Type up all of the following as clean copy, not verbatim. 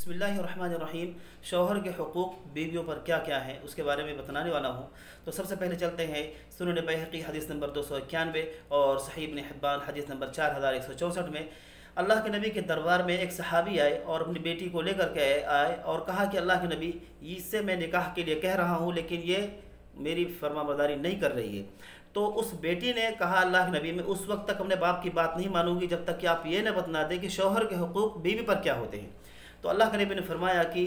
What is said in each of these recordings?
بسم اللہ الرحمن الرحیم۔ شوہر کے حقوق بیویوں پر کیا کیا ہیں اس کے بارے میں بتلانے والا ہوں۔ تو سب سے پہلے چلتے ہیں سنن بیہقی حدیث نمبر 291 اور صحیح ابن حبان حدیث نمبر 4164 میں اللہ کے نبی کے دربار میں ایک صحابی آئے اور اپنی بیٹی کو لے کر کے آئے اور کہا کہ اللہ کے نبی، اس سے میں نکاح کے لیے کہہ رہا ہوں لیکن یہ میری فرما برداری نہیں کر رہی ہے۔ تو اس بیٹی نے کہا اللہ کے نبی، میں اس وقت تک اپنے باپ کی بات نہیں مانوں گی جب تک کہ آپ یہ نہ بتلا دیں کہ شوہر کے حقوق بیوی پر کیا ہوتے ہیں۔ تو اللہ کے نبی نے فرمایا کہ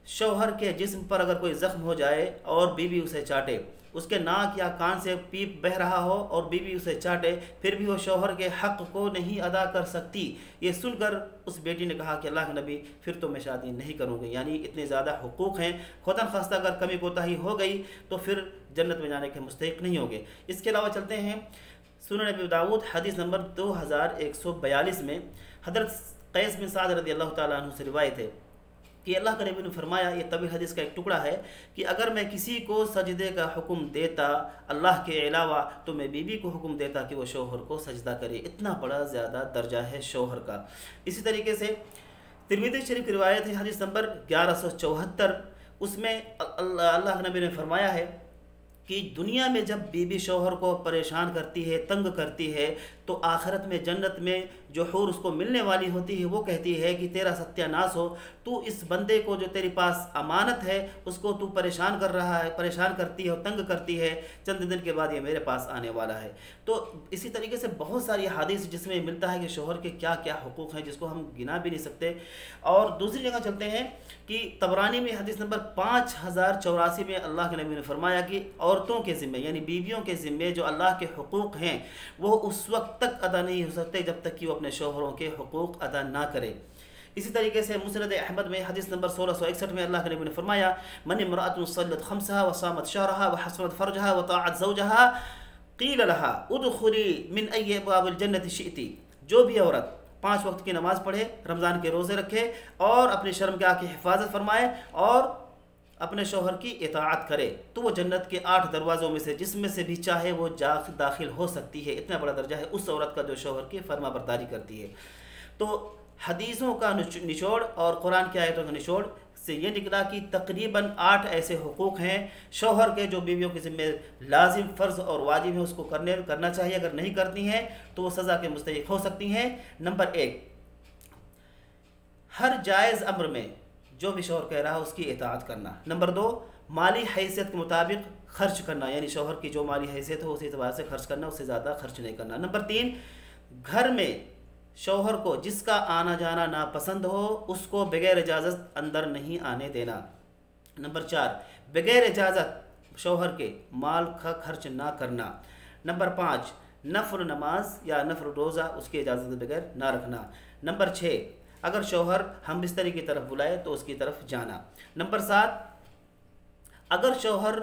شوہر کے جسم پر اگر کوئی زخم ہو جائے اور بیوی اسے چاٹے، اس کے ناک یا کان سے پیپ بہہ رہا ہو اور بیوی اسے چاٹے، پھر بھی وہ شوہر کے حق کو نہیں ادا کر سکتی۔ یہ سن کر اس بیٹی نے کہا کہ اللہ کے نبی، پھر تو میں شادی نہیں کروں گی، یعنی اتنے زیادہ حقوق ہیں، خدا خواستہ اگر کمی کوتاہی ہو گئی تو پھر جنت میں جانے کے مستحق نہیں ہوگے۔ اس کے علاوہ چلتے ہیں سنن ابی داؤد حدیث نمبر 2142 میں حضرت قیس بن سعد رضی اللہ تعالیٰ عنہ سے روایت ہے کہ اللہ کے نبی نے فرمایا، یہ طویل حدیث کا ایک ٹکڑا ہے، کہ اگر میں کسی کو سجدے کا حکم دیتا اللہ کے علاوہ تو میں بیوی کو حکم دیتا کہ وہ شوہر کو سجدہ کرے۔ اتنا بڑا زیادہ درجہ ہے شوہر کا۔ اسی طریقے سے ترمذی شریف کی روایت ہے حدیث نمبر 1174، اس میں اللہ کے نبی نے فرمایا ہے کہ دنیا میں جب بیوی شوہر کو پریشان کرتی ہے، تنگ کرتی ہے، تو آخرت میں جنت میں جو حور اس کو ملنے والی ہوتی ہے وہ کہتی ہے کہ تیرا ستیہ ناس ہو، تو اس بندے کو جو تیرے پاس امانت ہے اس کو تو پریشان کر رہا ہے، پریشان کرتی ہے اور تنگ کرتی ہے، چند دن کے بعد یہ میرے پاس آنے والا ہے۔ تو اسی طریقے سے بہت ساری حدیث جس میں ملتا ہے کہ شوہر کے کیا کیا حقوق ہیں جس کو ہم گنا بھی نہیں سکتے۔ اور دوسری جگہ چلتے ہیں کہ طبرانی میں حدیث نمبر 5084 میں اللہ کے نبی نے فرمایا کہ عورتوں کے ذمے یعنی بیویوں کے ذمے جو اللہ کے حقوق ہیں وہ اس وقت تک ادا نہیں ہو سکتے جب تک کہ وہ اپنے شوہروں کے حقوق ادا نہ کرے۔ اسی طریقے سے مسند احمد میں حدیث نمبر 1661 میں اللہ کے نبی نے فرمایا، من امرأة صلت خمسها وصامت شهرها وحصنت فرجها وطاعت زوجها قیل لها ادخلی من ای ابواب الجنت شئت۔ جو بھی عورت 5 وقت کی نماز پڑھے، رمضان کے روزے رکھے اور اپنی شرمگاہ کی حفاظت فرمائے اور اپنے شوہر کی اطاعت کرے تو وہ جنت کے 8 دروازوں میں سے جس میں سے بھی چاہے وہ داخل ہو سکتی ہے۔ اتنا بڑا درجہ ہے اس عورت کا جو شوہر کی فرما برداری کرتی ہے۔ تو حدیثوں کا نچوڑ اور قرآن کی آیتوں کا نچوڑ سے یہ نکلا کہ تقریباً 8 ایسے حقوق ہیں شوہر کے جو بیویوں کے ذمہ لازم، فرض اور واجب ہے، اس کو کرنا چاہیے۔ اگر نہیں کرتی ہیں تو وہ سزا کے مستحق ہو سکتی ہیں۔ نمبر 1، ہر جائز امر میں جو بھی شوہر کہہ رہا ہے اس کی اطاعت کرنا۔ نمبر 2، مالی حیثیت کے مطابق خرچ کرنا، یعنی شوہر کی جو مالی حیثیت ہو اسی اعتبار سے خرچ کرنا، اس سے زیادہ خرچ نہیں کرنا۔ نمبر 3، گھر میں شوہر کو جس کا آنا جانا ناپسند ہو اس کو بغیر اجازت اندر نہیں آنے دینا۔ نمبر 4، بغیر اجازت شوہر کے مال کا خرچ نہ کرنا۔ نمبر 5، نفل نماز یا نفل روزہ اس کی اجازت کے بغیر نہ رکھنا۔ نمبر 6، اگر شوہر ہم بستری کی طرف بلائے تو اس کی طرف جانا۔ نمبر 7، اگر شوہر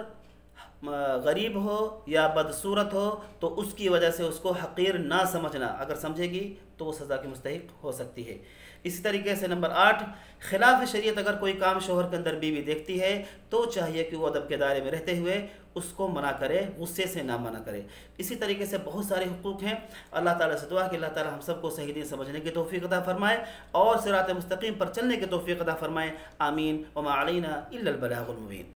غریب ہو یا بدصورت ہو تو اس کی وجہ سے اس کو حقیر نہ سمجھنا، اگر سمجھے گی تو وہ سزا کے مستحق ہو سکتی ہے۔ اسی طریقے سے نمبر 8، خلاف شریعت اگر کوئی کام شوہر کے اندر بیوی دیکھتی ہے تو چاہیے کہ وہ ادب کے دائرے میں رہتے ہوئے اس کو منع کرے، غصے سے نہ منع کرے۔ اسی طریقے سے بہت سارے حقوق ہیں۔ اللہ تعالیٰ سے دعا کہ اللہ تعالیٰ ہم سب کو صحیح دین سمجھنے کی توفیق عطا فرمائے اور صراط مستقیم پر چلنے کی توفیق عطا فرمائے۔ آمین۔ وما علینا الا البلاغ المبین۔